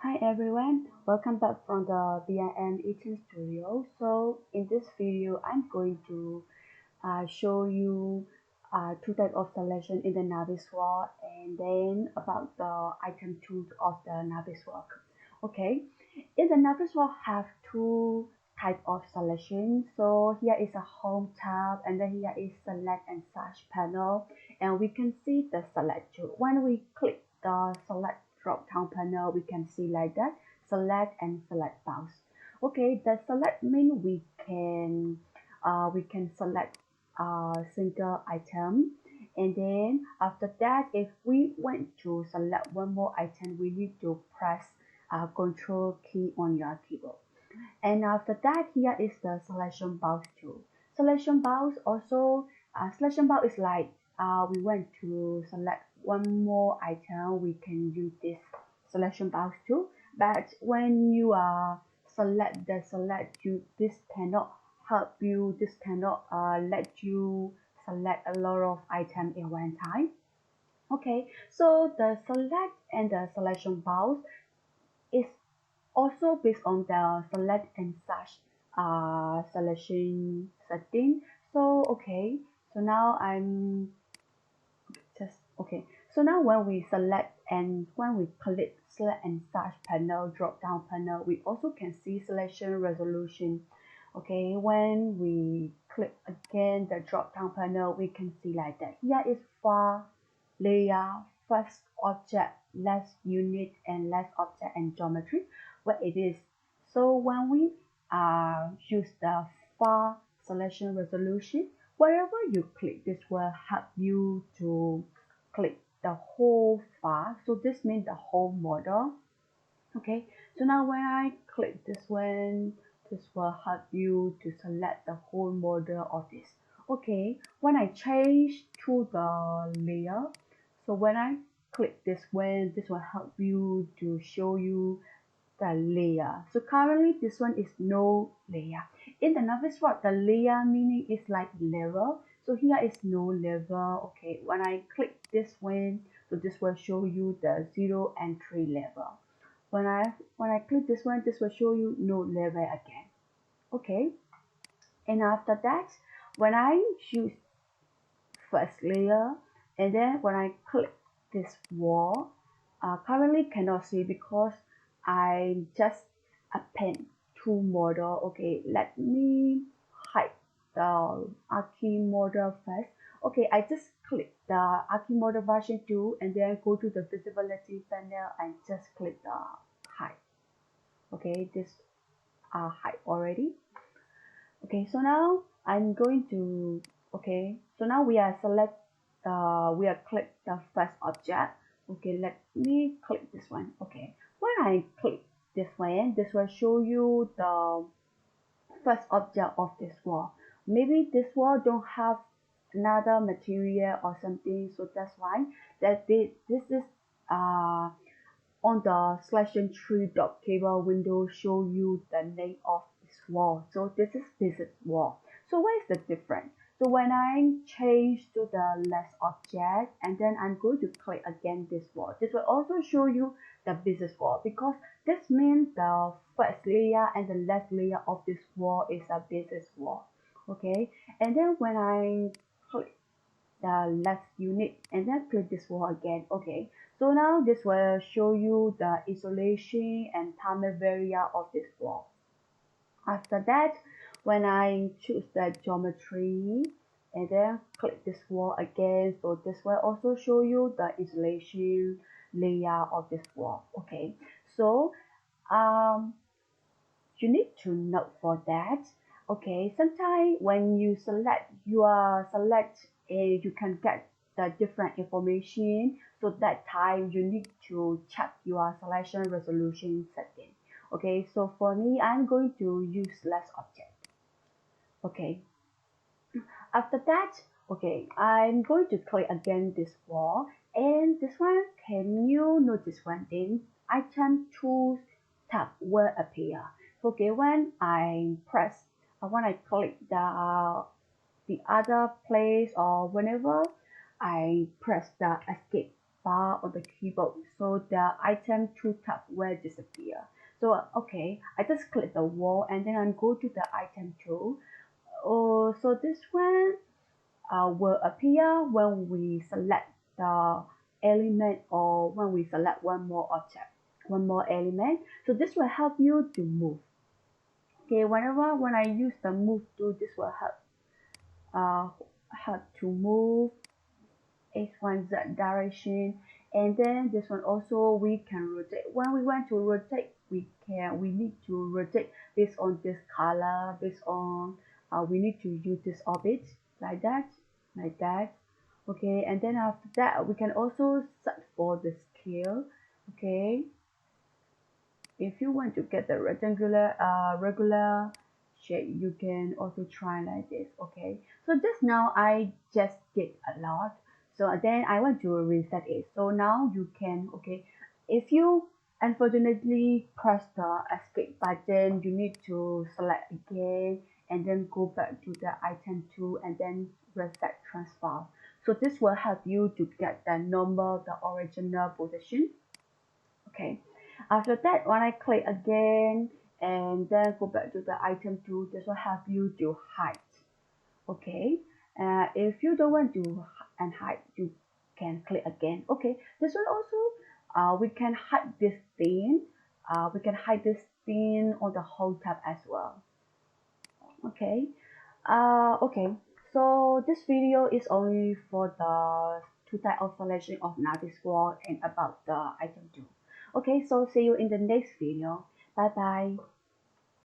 Hi everyone, welcome back from the BIN Eating Studio. So in this video, I'm going to show you two types of selection in the Navisworks and then about the item tools of the Navisworks. Okay, in the Navisworks have two type of selection. So here is a home tab and then here is select and search panel, and we can see the select tool. When we click the select drop down panel, we can see like that select and select bounce. Okay, the select mean we can select a single item, and then after that if we want to select one more item, we need to press control key on your keyboard. And after that, here is the selection box tool. Selection box also, selection box is like we want to select one more item, we can use this selection box tool. But when you select you, this cannot help you, this cannot let you select a lot of items in one time. Okay, so the select and the selection box is also based on the select and search selection setting. So okay, so now I'm just okay. So now when we select and when we click select and search panel drop down panel, we also can see selection resolution. Okay, when we click again the drop down panel, we can see like that. Here is far layer, first object, less unit, and less object and geometry, what it is. So when we use the far selection resolution, wherever you click, this will help you to click the whole file. So this means the whole model. Okay, so now when I click this one, this will help you to select the whole model of this. Okay, when I change to the layer, so when I click this one, this will help you to show you the layer. So currently this one is no layer. In the Navisworks, the layer meaning is like level. So here is no level. Okay, when I click this one, so this will show you the 0 and 3 level. When I click this one, this will show you no level again. Okay, and after that, when I choose first layer, and then when I click this wall, currently cannot see because I just append two model. Okay, let me hide the Archi model first. Okay, I just click the Archi model version 2 and then go to the visibility panel and just click the hide. Okay, this hide already. Okay, so now I'm going to, okay, so now we are we are click the first object. Okay, let me click this one. Okay, when I click this one, this will show you the first object of this wall. Maybe this wall don't have another material or something, so that's why this is uh on the selection tree dot table window show you the name of this wall. So this is visit wall. So what is the difference? So when I change to the last object and then I'm going to click again this wall, this will also show you the business wall, because this means the first layer and the last layer of this wall is a business wall. Okay, and then when I click the last unit and then click this wall again. Okay, so now this will show you the isolation and timer area of this wall. After that, when I choose the geometry and then click this wall again, so this will also show you the isolation layer of this wall. Okay, so um you need to note for that. Okay, sometimes when you select your select, you can get the different information, so that time you need to check your selection resolution setting. Okay, so for me, I'm going to use less object. Okay, after that, okay, I'm going to click again this wall, and this one, can you notice one thing? Item tools tab will appear. Okay, when I press, when I click the other place, or whenever I press the escape bar on the keyboard, so the item 2 tab will disappear. So okay, I just click the wall and then I go to the item 2. Oh, so this one will appear when we select the element or when we select one more object, one more element. So this will help you to move. Okay, whenever when I use the move tool, this will uh, help to move X, Y, Z direction. And then this one also we can rotate. When we want to rotate, we need to rotate based on this color, based on we need to use this orbit like that, like that. Okay, and then after that we can also set for the scale. Okay, if you want to get the rectangular regular shape, you can also try like this. Okay, so just now I just did a lot, so then I want to reset it. So now you can, okay, if you unfortunately press the escape button, you need to select again and then go back to the item 2 and then reset transform. So this will help you to get the normal, the original position. Okay, after that when I click again and then go back to the item 2, this will help you to hide. Okay, if you don't want to and hide, you can click again. Okay, this one also we can hide this thing, we can hide this thing on the whole tab as well. Okay, okay, so this video is only for the two type of selection of Navisworks and about the item 2. Okay, so see you in the next video. Bye bye.